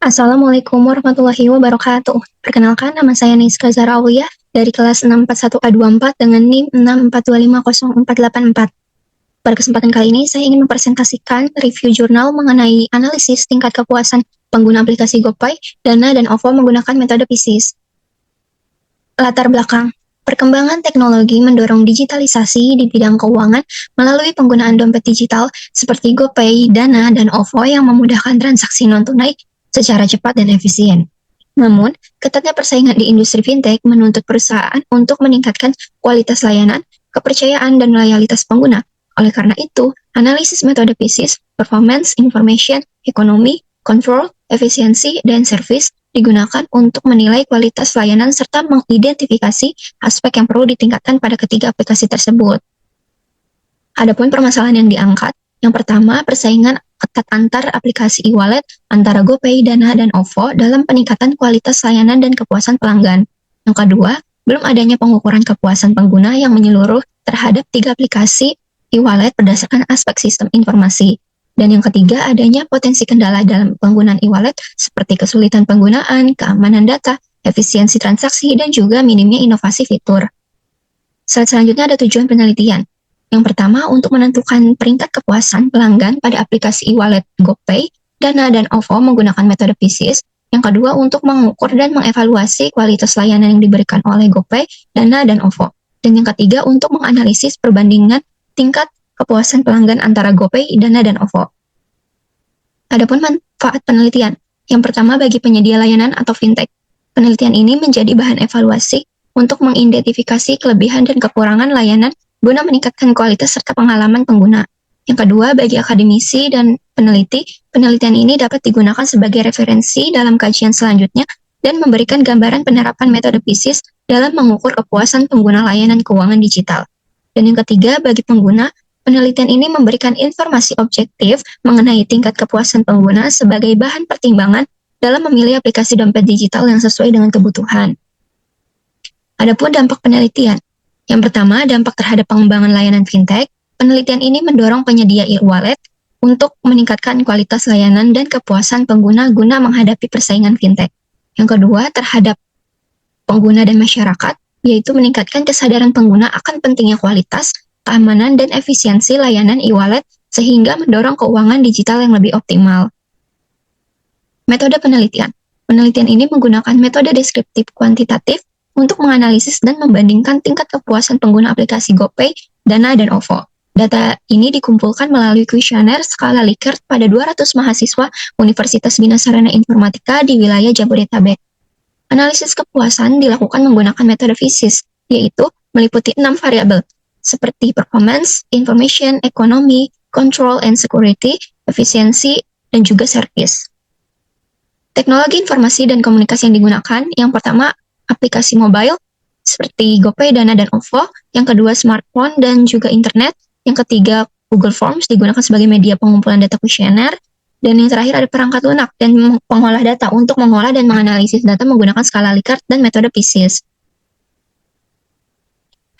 Assalamualaikum warahmatullahi wabarakatuh. Perkenalkan, nama saya Niska Zahra Aulia dari kelas 641A24 dengan NIM 642504484. Pada kesempatan kali ini, saya ingin mempresentasikan review jurnal mengenai analisis tingkat kepuasan pengguna aplikasi GoPay, Dana, dan OVO menggunakan metode PISIS. Latar belakang. Perkembangan teknologi mendorong digitalisasi di bidang keuangan melalui penggunaan dompet digital seperti GoPay, Dana, dan OVO yang memudahkan transaksi non-tunai secara cepat dan efisien. Namun, ketatnya persaingan di industri fintech menuntut perusahaan untuk meningkatkan kualitas layanan, kepercayaan, dan loyalitas pengguna. Oleh karena itu, analisis metode PISIS, Performance, Information, Economy, Control, Efisiensi, dan Service digunakan untuk menilai kualitas layanan serta mengidentifikasi aspek yang perlu ditingkatkan pada ketiga aplikasi tersebut. Adapun permasalahan yang diangkat, yang pertama, persaingan ketat antar aplikasi e-wallet antara GoPay, Dana, dan OVO dalam peningkatan kualitas layanan dan kepuasan pelanggan. Yang kedua, belum adanya pengukuran kepuasan pengguna yang menyeluruh terhadap tiga aplikasi e-wallet berdasarkan aspek sistem informasi. Dan yang ketiga, adanya potensi kendala dalam penggunaan e-wallet seperti kesulitan penggunaan, keamanan data, efisiensi transaksi, dan juga minimnya inovasi fitur. Slide selanjutnya ada tujuan penelitian. Yang pertama, untuk menentukan peringkat kepuasan pelanggan pada aplikasi e-wallet GoPay, Dana, dan OVO menggunakan metode PISIS. Yang kedua, untuk mengukur dan mengevaluasi kualitas layanan yang diberikan oleh GoPay, Dana, dan OVO. Dan yang ketiga, untuk menganalisis perbandingan tingkat kepuasan pelanggan antara GoPay, Dana, dan OVO. Adapun manfaat penelitian. Yang pertama, bagi penyedia layanan atau fintech. Penelitian ini menjadi bahan evaluasi untuk mengidentifikasi kelebihan dan kekurangan layanan guna meningkatkan kualitas serta pengalaman pengguna. Yang kedua, bagi akademisi dan peneliti, penelitian ini dapat digunakan sebagai referensi dalam kajian selanjutnya dan memberikan gambaran penerapan metode PISIS dalam mengukur kepuasan pengguna layanan keuangan digital. Dan yang ketiga, bagi pengguna, penelitian ini memberikan informasi objektif mengenai tingkat kepuasan pengguna sebagai bahan pertimbangan dalam memilih aplikasi dompet digital yang sesuai dengan kebutuhan. Adapun dampak penelitian. Yang pertama, dampak terhadap pengembangan layanan fintech. Penelitian ini mendorong penyedia e-wallet untuk meningkatkan kualitas layanan dan kepuasan pengguna guna menghadapi persaingan fintech. Yang kedua, terhadap pengguna dan masyarakat, yaitu meningkatkan kesadaran pengguna akan pentingnya kualitas, keamanan, dan efisiensi layanan e-wallet sehingga mendorong keuangan digital yang lebih optimal. Metode penelitian. Penelitian ini menggunakan metode deskriptif kuantitatif untuk menganalisis dan membandingkan tingkat kepuasan pengguna aplikasi GoPay, Dana, dan OVO. Data ini dikumpulkan melalui kuesioner skala Likert pada 200 mahasiswa Universitas Bina Sarana Informatika di wilayah Jabodetabek. Analisis kepuasan dilakukan menggunakan metode PISIS, yaitu meliputi 6 variabel, seperti performance, information, economy, control and security, efisiensi, dan juga service. Teknologi informasi dan komunikasi yang digunakan, yang pertama, aplikasi mobile seperti GoPay, Dana, dan OVO. Yang kedua, smartphone dan juga internet. Yang ketiga, Google Forms digunakan sebagai media pengumpulan data kuesioner. Dan yang terakhir ada perangkat lunak dan pengolah data untuk mengolah dan menganalisis data menggunakan skala Likert dan metode PISIS.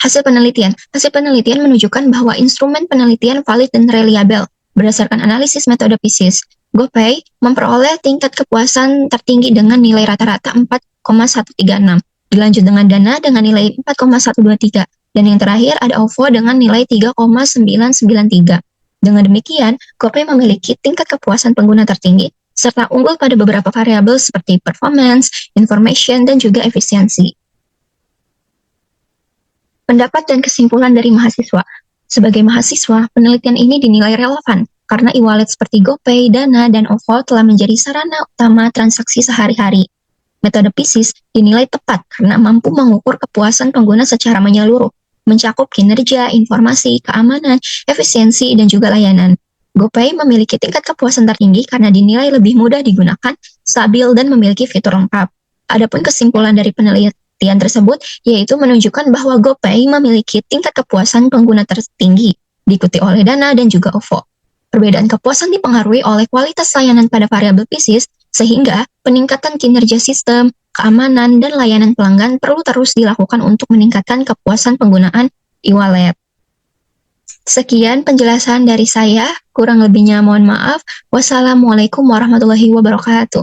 Hasil penelitian. Hasil penelitian menunjukkan bahwa instrumen penelitian valid dan reliable. Berdasarkan analisis metode PISIS, GoPay memperoleh tingkat kepuasan tertinggi dengan nilai rata-rata 4,136. Dilanjut dengan Dana dengan nilai 4,123. Dan yang terakhir ada OVO dengan nilai 3,993. Dengan demikian, GoPay memiliki tingkat kepuasan pengguna tertinggi, serta unggul pada beberapa variabel seperti performance, information, dan juga efisiensi. Pendapat dan kesimpulan dari mahasiswa. Sebagai mahasiswa, penelitian ini dinilai relevan karena e-wallet seperti GoPay, Dana, dan OVO telah menjadi sarana utama transaksi sehari-hari. Metode PISIS dinilai tepat karena mampu mengukur kepuasan pengguna secara menyeluruh, mencakup kinerja, informasi, keamanan, efisiensi, dan juga layanan. GoPay memiliki tingkat kepuasan tertinggi karena dinilai lebih mudah digunakan, stabil, dan memiliki fitur lengkap. Adapun kesimpulan dari penelitian tersebut yaitu menunjukkan bahwa GoPay memiliki tingkat kepuasan pengguna tertinggi, diikuti oleh Dana dan juga OVO. Perbedaan kepuasan dipengaruhi oleh kualitas layanan pada variabel PISIS, sehingga peningkatan kinerja sistem, keamanan, dan layanan pelanggan perlu terus dilakukan untuk meningkatkan kepuasan penggunaan e-wallet. Sekian penjelasan dari saya, kurang lebihnya mohon maaf. Wassalamualaikum warahmatullahi wabarakatuh.